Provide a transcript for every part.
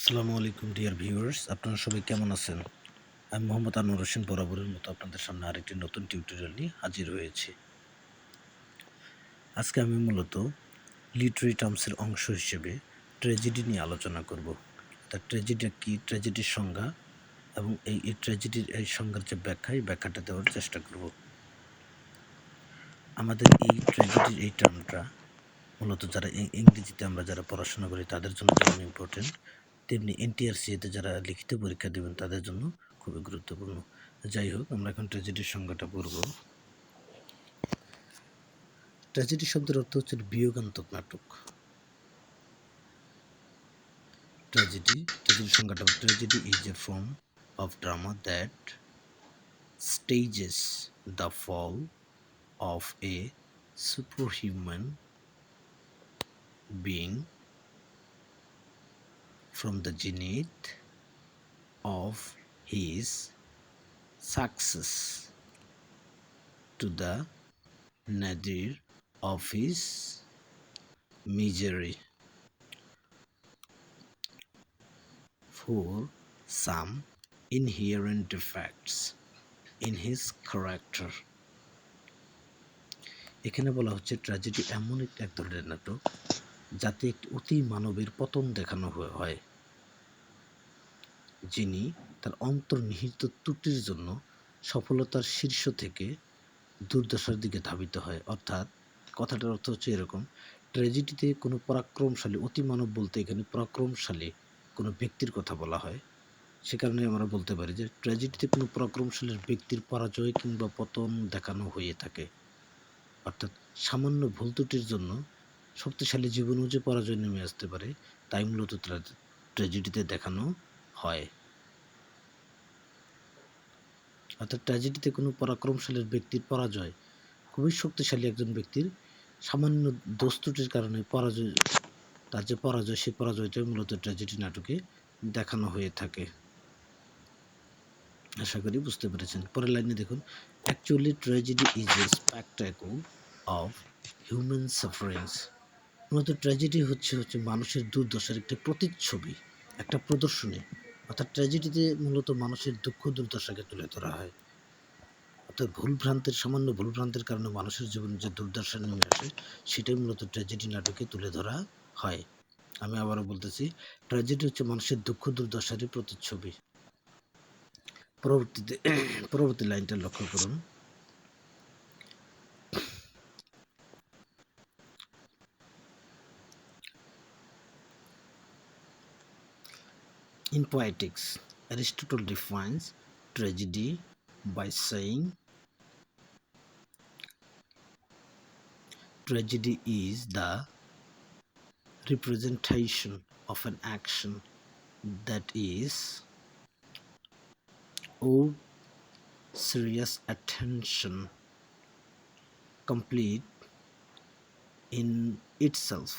আসসালামু আলাইকুম dear viewers, আপনারা সবাই কেমন আছেন? আমি মোহাম্মদ আনোয়ার হোসেন বরাবরের মতো আপনাদের সামনে আরেকটি নতুন টিউটোরিয়াল নিয়ে হাজির হয়েছি। আজকে আমি মূলত লিটারি টার্মসের অংশ হিসেবে ট্র্যাজেডি নিয়ে আলোচনা করব। অর্থাৎ ট্র্যাজেডি কী, ট্র্যাজেডির সংজ্ঞা এবং এই ট্র্যাজেডির এই সংজ্ঞার যে ব্যাখ্যা, এই ব্যাখ্যাটা দেওয়ার চেষ্টা করব। আমাদের এই ট্র্যাজেডির এই টার্মটা মূলত যারা ইংরেজিতে আমরা যারা পড়াশোনা করি তাদের জন্য যেমন ইম্পর্টেন্ট, তেমনি এনটিআরসিতে যারা লিখিত পরীক্ষা দেবেন তাদের জন্য খুবই গুরুত্বপূর্ণ। যাই হোক, আমরা এখন ট্র্যাজেডির সংজ্ঞাটা পড়ব। ট্র্যাজেডি শব্দের অর্থ হচ্ছে বিয়োগান্তক নাটক। ট্র্যাজেডির সংজ্ঞাটা, tragedy is a form of drama that stages the fall of a superhuman being from the zenith of his success to the nadir of his misery, for some inherent defects in his character. এখানে বলা হচ্ছে tragedy এমন এক ধরনের নাটক যাতে একটি অতি মানবের পতন দেখানো হয়, যিনি তার অন্তর্নিহিত ত্রুটির জন্য সফলতার শীর্ষ থেকে দুর্দশার দিকে ধাবিত হয়। অর্থাৎ কথাটার অর্থ হচ্ছে এরকম, ট্র্যাজেডিতে কোনো পরাক্রমশালী, অতি মানব বলতে এখানে পরাক্রমশালী কোনো ব্যক্তির কথা বলা হয়। সে কারণে আমরা বলতে পারি যে ট্র্যাজেডিতে কোনো পরাক্রমশালী ব্যক্তির পরাজয় কিংবা পতন দেখানো হয়ে থাকে। অর্থাৎ সামান্য ভুল ত্রুটির জন্য শক্তিশালী জীবনেও যে পরাজয় নেমে আসতে পারে, তাই মূলত ট্র্যাজেডিতে দেখানো হয়। অর্থাৎ ট্র্যাজেডিতে কোনো পরাক্রমশালী ব্যক্তির পরাজয়, খুবই শক্তিশালী একজন ব্যক্তির সামান্য দোষ ত্রুটির কারণে পরাজয়, তার যে পরাজয়, সেই পরাজয়টাই মূলত ট্র্যাজেডি নাটকে দেখানো হয়ে থাকে। আশা করি বুঝতে পেরেছেন। পরের লাইনে দেখুন, actually tragedy is A spectacle of human sufferings. মূলত ট্র্যাজেডি হচ্ছে মানুষের দুর্দশার একটি প্রতিচ্ছবি, একটা প্রদর্শনী। অর্থাৎ ট্র্যাজেডিতে মূলত মানুষের দুঃখ দুর্দশাকে তুলে ধরা হয়। অর্থাৎ সামান্য ভুলভ্রান্তের কারণে মানুষের জীবনে যে দুর্দশা নেমে আসে, সেটাই মূলত ট্র্যাজেডি নাটকে তুলে ধরা হয়। আমি আবারও বলতেছি, ট্র্যাজেডি হচ্ছে মানুষের দুঃখ দুর্দশারই প্রতিচ্ছবি। পরবর্তী লাইনটা লক্ষ্য করুন। In poetics, Aristotle defines tragedy by saying tragedy is the representation of an action that is owed serious attention, complete in itself,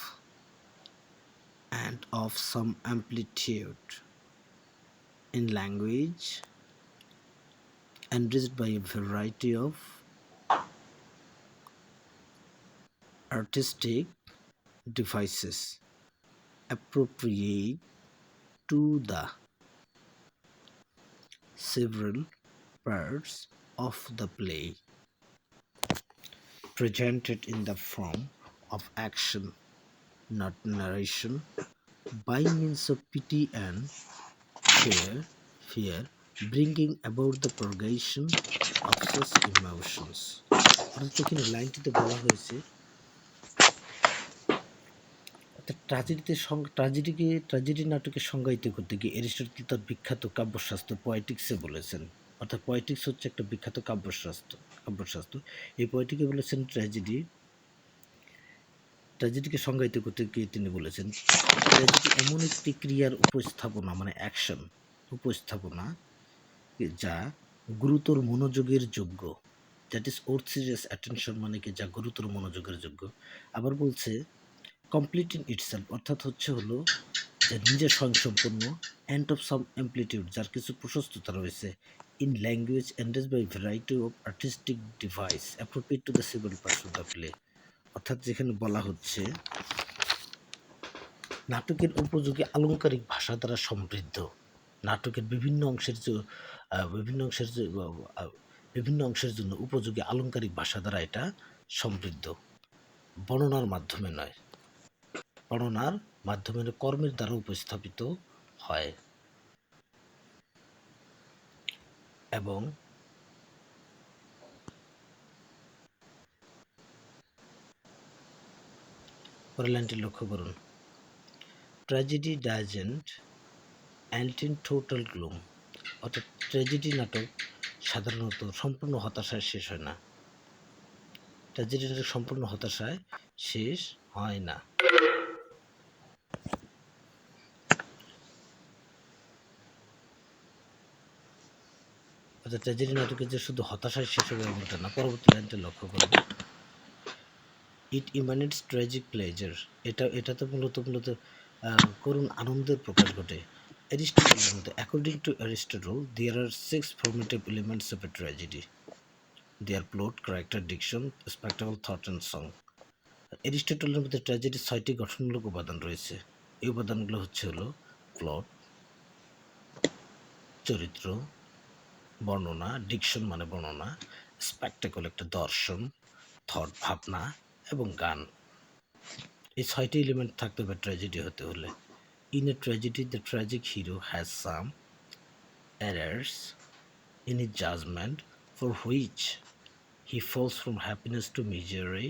and of some amplitude in language, enriched by a variety of artistic devices appropriate to the several parts of the play, presented in the form of action, not narration, by means of pity and fear, bringing about the purgation of such emotions. অর্থাৎ এখানে লাইনটিতে বলা হয়েছে, অর্থাৎ tragedy নাটকে সংজ্ঞায়িত করতে গিয়ে Aristotle তার বিখ্যাত কাব্যশাস্ত্র পয়েটিক্সে বলেছেন। অর্থাৎ পয়েটিক্স হচ্ছে একটা বিখ্যাত কাব্যশাস্ত্র। এই পয়েটিকে বলেছেন ট্র্যাজেডিকে সংজ্ঞায়িত করতে গিয়ে তিনি বলেছেন, ট্র্যাজেডি এমন একটি ক্রিয়ার উপস্থাপনা, মানে অ্যাকশন উপস্থাপনা, যা গুরুতর মনোযোগের যোগ্য। That is worth serious attention, মানে কি যা গুরুতর মনোযোগের যোগ্য। আবার বলছে কমপ্লিট ইন ইটসেলফ, অর্থাৎ হলো যে নিজে স্বয়ংসম্পূর্ণ, অ্যান্ড অফ সাম অ্যাম্পলিটিউড, যার কিছু প্রশস্ততা রয়েছে, in language endows by variety of artistic device appropriate to the civil parts of the play. অর্থাৎ যেখানে বলা হচ্ছে নাটকের উপযোগী আলংকারিক ভাষা দ্বারা সমৃদ্ধ। নাটকের বিভিন্ন অংশের যে বিভিন্ন অংশের জন্য উপযোগী আলংকারিক ভাষা দ্বারা এটা সমৃদ্ধ। বর্ণনার মাধ্যমে নয়, বর্ণনার মাধ্যমে কর্মের দ্বারা উপস্থাপিত হয় এবং পরের লাইনটি লক্ষ্য করুন। Tragedy doesn't end in total gloom, অর্থাৎ ট্র্যাজেডি নাটক সাধারণত সম্পূর্ণ হতাশায় শেষ হয় না। ট্র্যাজেডি নাটক সম্পূর্ণ হতাশায় শেষ হয় না। অর্থাৎ ট্র্যাজেডি নাটকে যে শুধু হতাশায় শেষ হবে এমনটা না। পরবর্তী লাইনটা লক্ষ্য করুন। ইট ইমানেটস ট্র্যাজিক প্লেজার, এটাতে মূলত করুণ আনন্দের প্রকাশ ঘটে। অ্যারিস্টটলের মতে, according to Aristotle, there are 6 formative elements of a tragedy. There plot, character, diction, spectacle, thought and song. অ্যারিস্টটলের মধ্যে ট্র্যাজেডির 6টি গঠনমূলক উপাদান রয়েছে। এই উপাদানগুলো হলো প্লট, চরিত্র, বর্ণনা, ডিকশন মানে বর্ণনা, স্পেক্টাকল একটা দর্শন, থট ভাবনা এবং গান। এই 6টি এলিমেন্ট থাকতে হবে ট্র্যাজেডি হতে হলে। In a tragedy the tragic hero has some errors in his judgment for which he falls from happiness to misery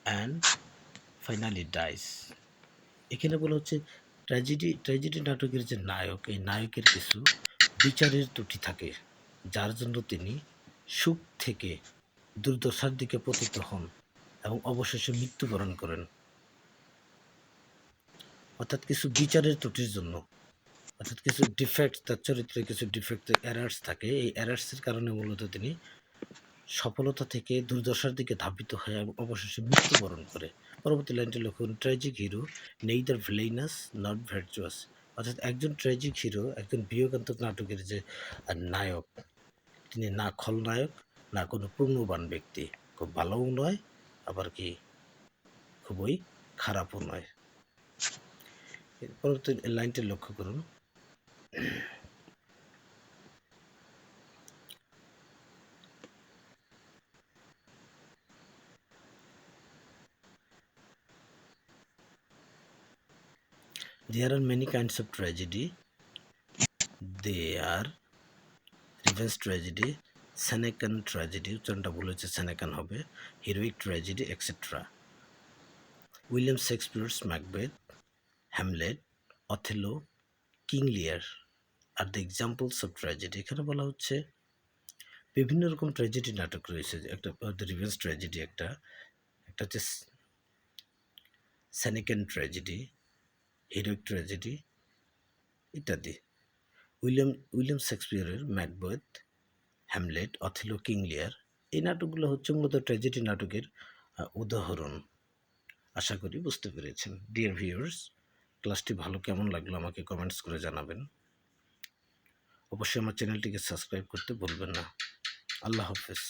and finally dies. এখানে বলা হচ্ছে ট্র্যাজেডি নাটকের যে নায়ক, এই নায়কের কিছু বিচারের ত্রুটি থাকে, যার জন্য তিনি সুখ থেকে দুর্দশার দিকে পতিত হন এবং অবশেষে মৃত্যুবরণ করেন। অর্থাৎ কিছু বিচারের ত্রুটির জন্য, অর্থাৎ কিছু ডিফেক্ট, তার চরিত্রে কিছু ডিফেক্ট, এরার্স থাকে। এই এরার্সের কারণে মূলত তিনি সফলতা থেকে দুর্দশার দিকে ধাবিত হয় এবং অবশেষে মৃত্যুবরণ করে। পরবর্তী লাইনটি লক্ষ্য করুন। Tragic hero neither villainous not virtuous, অর্থাৎ একজন ট্র্যাজিক হিরো, একজন বিয়োগান্তক নাটকের যে নায়ক, তিনি না খলনায়ক না কোনো পূর্ণবান ব্যক্তি, খুব ভালোও নয় আবার কি খুবই খারাপও নয়। পরবর্তী লাইনটি লক্ষ্য করুন। There are many kinds of tragedy. They are revenge tragedy, Senecan tragedy, উচ্চারণটা ভুল হচ্ছে, Senecan হবে, heroic tragedy, etc. William Shakespeare's Macbeth, Hamlet, Othello, King Lear are the examples of tragedy. এখানে বলা হচ্ছে বিভিন্ন রকম ট্র্যাজেডি নাটক রয়েছে। একটা রিভেঞ্জ ট্র্যাজেডি, একটা হচ্ছে সেনেকেন ট্র্যাজেডি, হিরোইক ট্র্যাজেডি ইত্যাদি। উইলিয়াম শেক্সপিয়ারের Macbeth, Hamlet, Othello, King Lear, এই নাটকগুলো হচ্ছে মূলত ট্র্যাজেডি নাটকের উদাহরণ। আশা করি বুঝতে পেরেছেন। ডিয়ার ভিউয়ার্স, ক্লাসটি ভালো কেমন লাগলো আমাকে কমেন্টস করে জানাবেন। অবশ্যই আমার চ্যানেলটিকে সাবস্ক্রাইব করতে ভুলবেন না। আল্লাহ হাফেজ।